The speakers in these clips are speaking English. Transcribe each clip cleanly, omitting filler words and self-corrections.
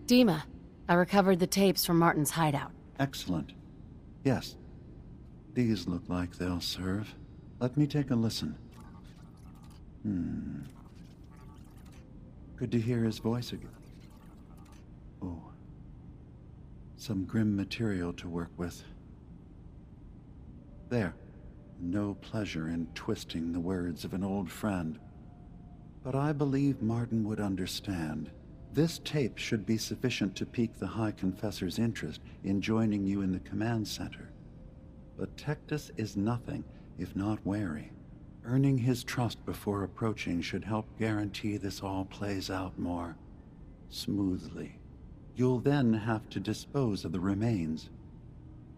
Dima, I recovered the tapes from Martin's hideout. Excellent. Yes. These look like they'll serve. Let me take a listen. Good to hear his voice again. Oh. Some grim material to work with. There. No pleasure in twisting the words of an old friend. But I believe Martin would understand. This tape should be sufficient to pique the High Confessor's interest in joining you in the command center. But Tectus is nothing if not wary. Earning his trust before approaching should help guarantee this all plays out more smoothly. You'll then have to dispose of the remains.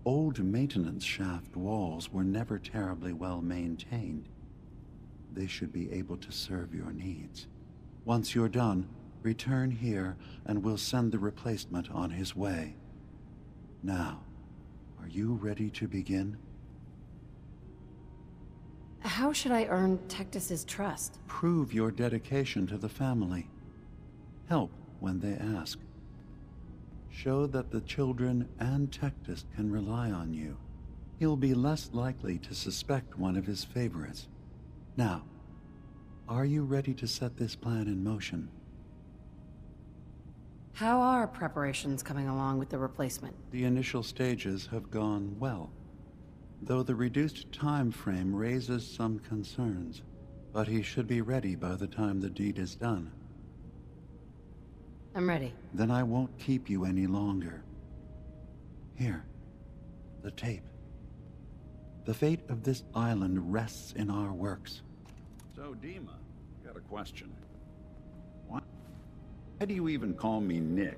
Old maintenance shaft walls were never terribly well maintained. They should be able to serve your needs. Once you're done, return here and we'll send the replacement on his way. Now, are you ready to begin? How should I earn Tectus's trust? Prove your dedication to the family. Help when they ask. Show that the children and Tectus can rely on you. He'll be less likely to suspect one of his favorites. Now, are you ready to set this plan in motion? How are preparations coming along with the replacement? The initial stages have gone well, though the reduced time frame raises some concerns. But he should be ready by the time the deed is done. I'm ready. Then I won't keep you any longer. Here, the tape. The fate of this island rests in our works. So, Dima, got a question. Why do you even call me Nick?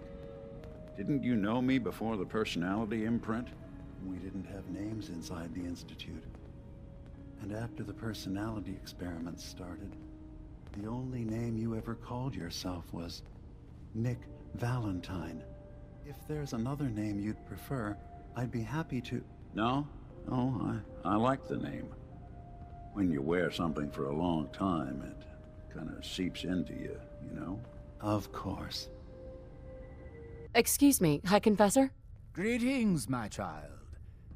Didn't you know me before the personality imprint? We didn't have names inside the Institute. And after the personality experiments started, the only name you ever called yourself was Nick Valentine. If there's another name you'd prefer, I'd be happy to... No, I like the name. When you wear something for a long time, it kind of seeps into you, you know? Of course. Excuse me, High Confessor? Greetings, my child.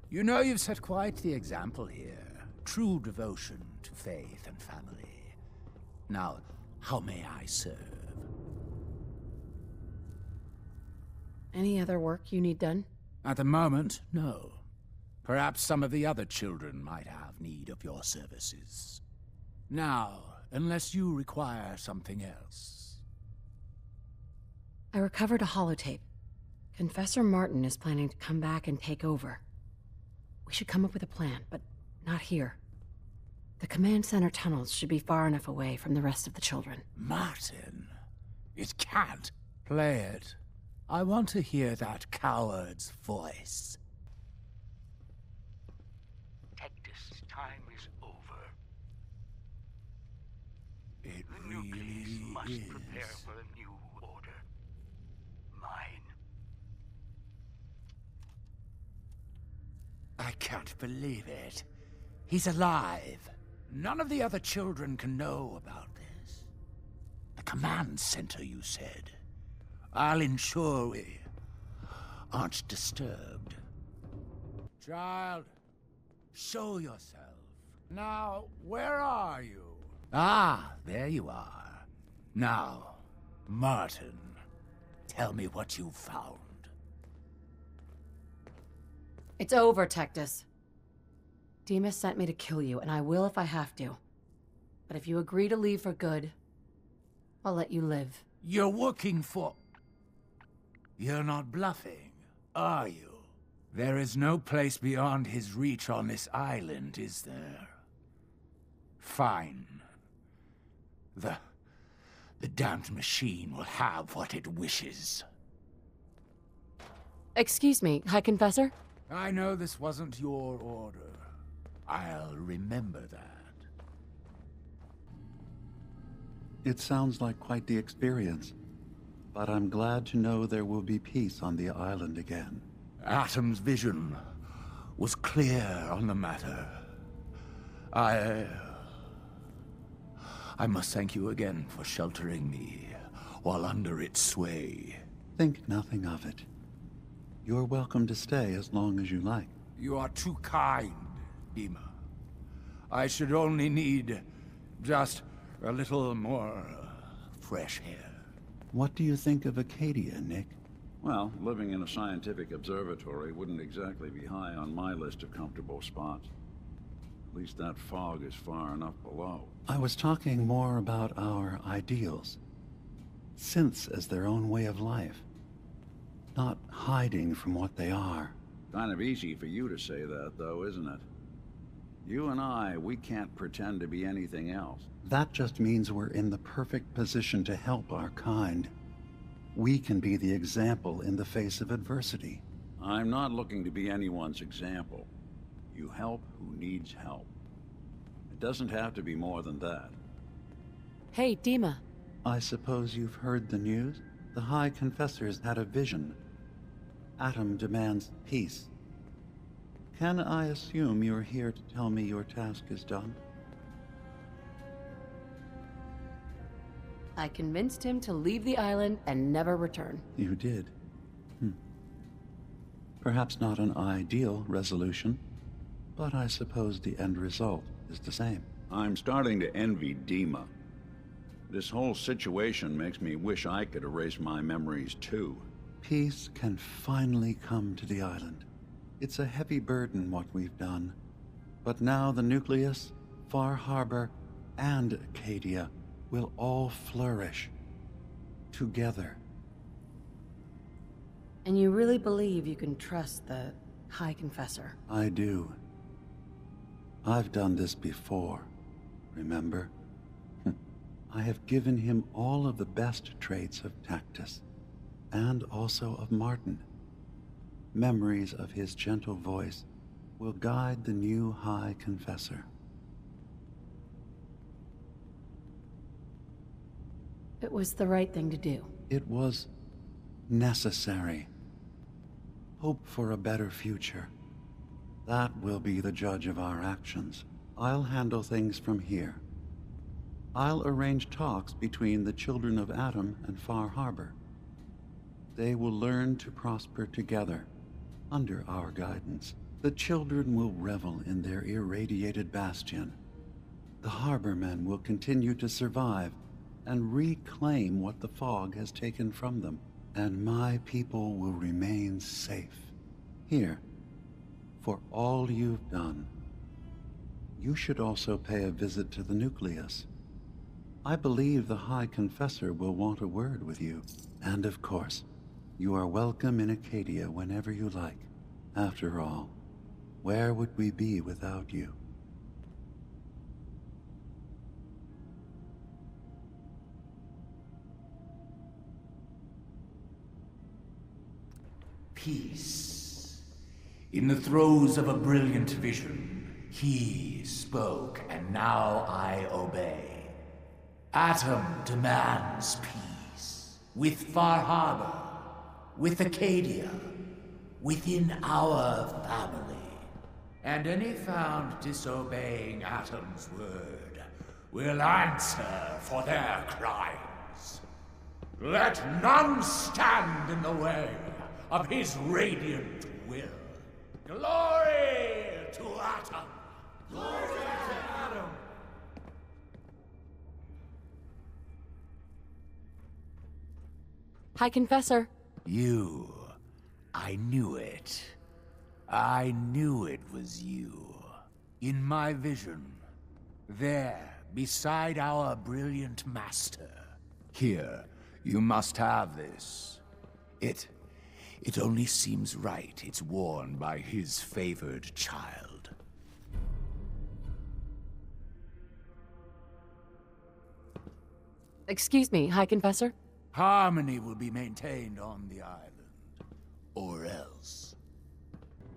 You know you've set quite the example here. True devotion to faith and family. Now, how may I serve? Any other work you need done? At the moment, no. Perhaps some of the other children might have need of your services. Now, unless you require something else. I recovered a holotape. Confessor Martin is planning to come back and take over. We should come up with a plan, but not here. The command center tunnels should be far enough away from the rest of the children. Martin, it can't. Play it. I want to hear that coward's voice. Tectus' time is over. It The nucleus must prepare for a new order. Mine. I can't believe it. He's alive. None of the other children can know about this. The command center, you said. I'll ensure we aren't disturbed. Child, show yourself. Now, where are you? Ah, there you are. Now, Martin, tell me what you found. It's over, Tectus. Dima sent me to kill you, and I will if I have to. But if you agree to leave for good, I'll let you live. You're working for... You're not bluffing, are you? There is no place beyond his reach on this island, is there? Fine. The damned machine will have what it wishes. Excuse me, High Confessor? I know this wasn't your order. I'll remember that. It sounds like quite the experience. But I'm glad to know there will be peace on the island again. Atom's vision was clear on the matter. I must thank you again for sheltering me while under its sway. Think nothing of it. You're welcome to stay as long as you like. You are too kind, Dima. I should only need just a little more fresh air. What do you think of Acadia, Nick? Well, living in a scientific observatory wouldn't exactly be high on my list of comfortable spots. At least that fog is far enough below. I was talking more about our ideals. Synths as their own way of life. Not hiding from what they are. Kind of easy for you to say that, though, isn't it? You and I, we can't pretend to be anything else. That just means we're in the perfect position to help our kind. We can be the example in the face of adversity. I'm not looking to be anyone's example. You help who needs help. It doesn't have to be more than that. Hey, Dima. I suppose you've heard the news? The High Confessor's had a vision. Atom demands peace. Can I assume you're here to tell me your task is done? I convinced him to leave the island and never return. You did. Perhaps not an ideal resolution, but I suppose the end result is the same. I'm starting to envy Dima. This whole situation makes me wish I could erase my memories too. Peace can finally come to the island. It's a heavy burden what we've done. But now the Nucleus, Far Harbor, and Acadia will all flourish. Together. And you really believe you can trust the High Confessor? I do. I've done this before, remember? I have given him all of the best traits of Tactus, and also of Martin. Memories of his gentle voice will guide the new High Confessor. It was the right thing to do. It was necessary. Hope for a better future. That will be the judge of our actions. I'll handle things from here. I'll arrange talks between the children of Atom and Far Harbor. They will learn to prosper together, under our guidance. The children will revel in their irradiated bastion. The harbormen will continue to survive and reclaim what the fog has taken from them. And my people will remain safe. Here, for all you've done. You should also pay a visit to the Nucleus. I believe the High Confessor will want a word with you. And of course, you are welcome in Acadia whenever you like. After all, where would we be without you? Peace. In the throes of a brilliant vision, he spoke, and now I obey. Atom demands peace. With Far Harbor, with Acadia, within our family. And any found disobeying Atom's word will answer for their crimes. Let none stand in the way of his radiant will. Glory to Atom! Glory to Atom! High Confessor. You. I knew it. I knew it was you. In my vision. There, beside our brilliant master. Here, you must have this. It only seems right it's worn by his favored child. Excuse me, High Confessor? Harmony will be maintained on the island. Or else.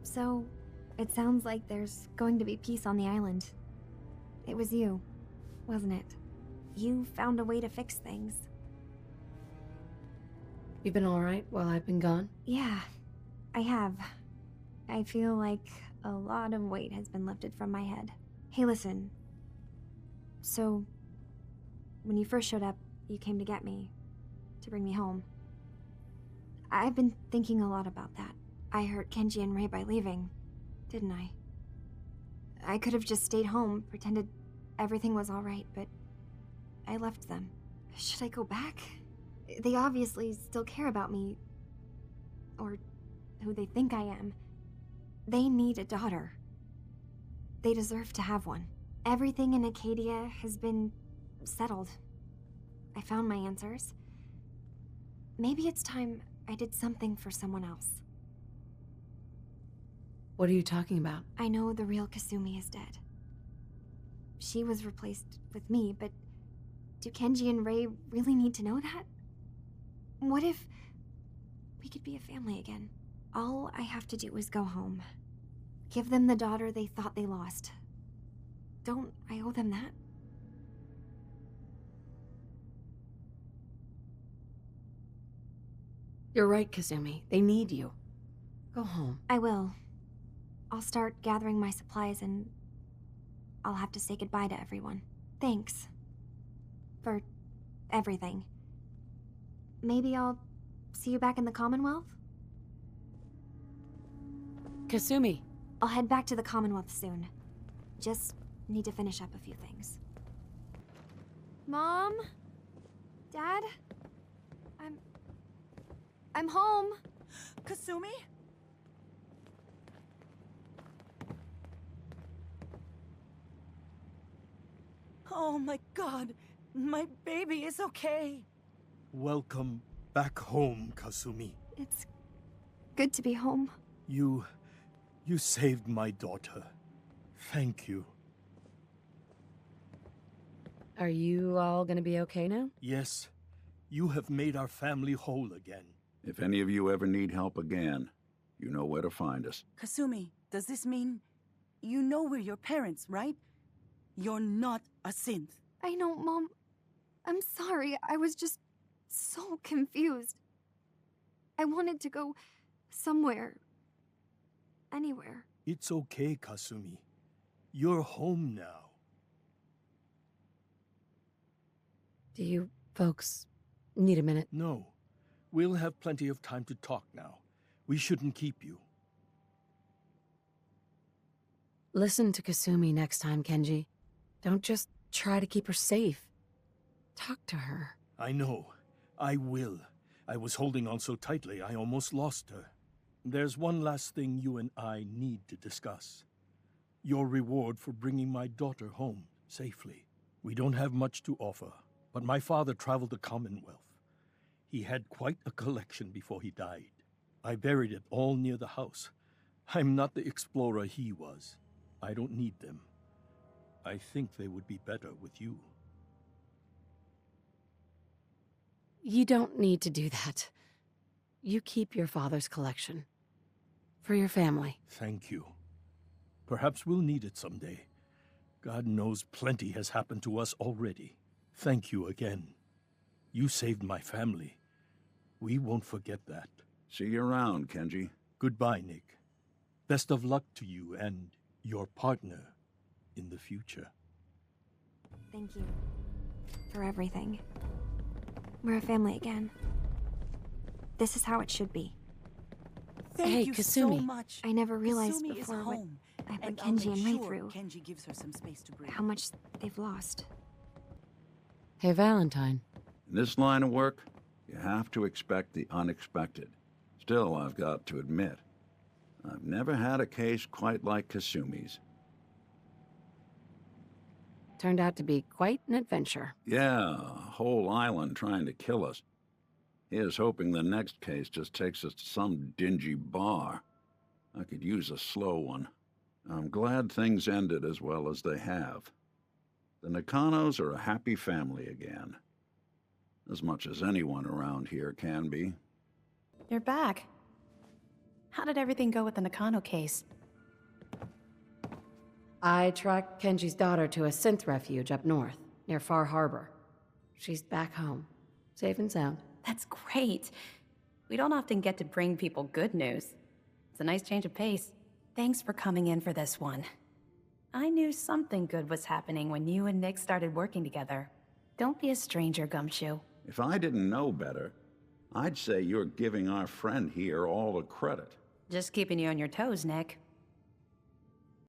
So, it sounds like there's going to be peace on the island. It was you, wasn't it? You found a way to fix things. You've been alright while I've been gone? Yeah, I have. I feel like a lot of weight has been lifted from my head. Hey, listen. So, when you first showed up, you came to get me. To bring me home. I've been thinking a lot about that. I hurt Kenji and Rei by leaving, didn't I? I could have just stayed home, pretended everything was alright, but I left them. Should I go back? They obviously still care about me. Or who they think I am. They need a daughter. They deserve to have one. Everything in Acadia has been settled. I found my answers. Maybe it's time I did something for someone else. What are you talking about? I know the real Kasumi is dead. She was replaced with me, but do Kenji and Rei really need to know that? What if we could be a family again? All I have to do is go home. Give them the daughter they thought they lost. Don't I owe them that? You're right, Kasumi. They need you. Go home. I will. I'll start gathering my supplies and I'll have to say goodbye to everyone. Thanks. For everything. Maybe I'll see you back in the Commonwealth? Kasumi. I'll head back to the Commonwealth soon. Just need to finish up a few things. Mom? Dad? I'm home. Kasumi? Oh my god, my baby is okay. Welcome back home, Kasumi. It's good to be home. You saved my daughter. Thank you. Are you all gonna be okay now? Yes, you have made our family whole again. If any of you ever need help again, you know where to find us. Kasumi, does this mean you know we're your parents, right? You're not a synth. I know, Mom. I'm sorry. I was just so confused. I wanted to go somewhere. Anywhere. It's okay, Kasumi. You're home now. Do you folks need a minute? No. We'll have plenty of time to talk now. We shouldn't keep you. Listen to Kasumi next time, Kenji. Don't just try to keep her safe. Talk to her. I know. I will. I was holding on so tightly I almost lost her. There's one last thing you and I need to discuss. Your reward for bringing my daughter home safely. We don't have much to offer, but my father traveled the Commonwealth. He had quite a collection before he died. I buried it all near the house. I'm not the explorer he was. I don't need them. I think they would be better with you. You don't need to do that. You keep your father's collection. For your family. Thank you. Perhaps we'll need it someday. God knows plenty has happened to us already. Thank you again. You saved my family. We won't forget that. See you around, Kenji. Goodbye, Nick. Best of luck to you and your partner in the future. Thank you. For everything. We're a family again. This is how it should be. Thank Hey, you Kasumi. so much. I never realized Kasumi before is what home, I put and I'll Kenji make and Rei sure through. Kenji gives her some space to breathe. How much they've lost. Hey, Valentine. In this line of work, you have to expect the unexpected. Still, I've got to admit, I've never had a case quite like Kasumi's. Turned out to be quite an adventure. Yeah, a whole island trying to kill us. Here's hoping the next case just takes us to some dingy bar. I could use a slow one. I'm glad things ended as well as they have. The Nakanos are a happy family again. As much as anyone around here can be. You're back. How did everything go with the Nakano case? I tracked Kenji's daughter to a synth refuge up north, near Far Harbor. She's back home, safe and sound. That's great. We don't often get to bring people good news. It's a nice change of pace. Thanks for coming in for this one. I knew something good was happening when you and Nick started working together. Don't be a stranger, Gumshoe. If I didn't know better, I'd say you're giving our friend here all the credit. Just keeping you on your toes, Nick.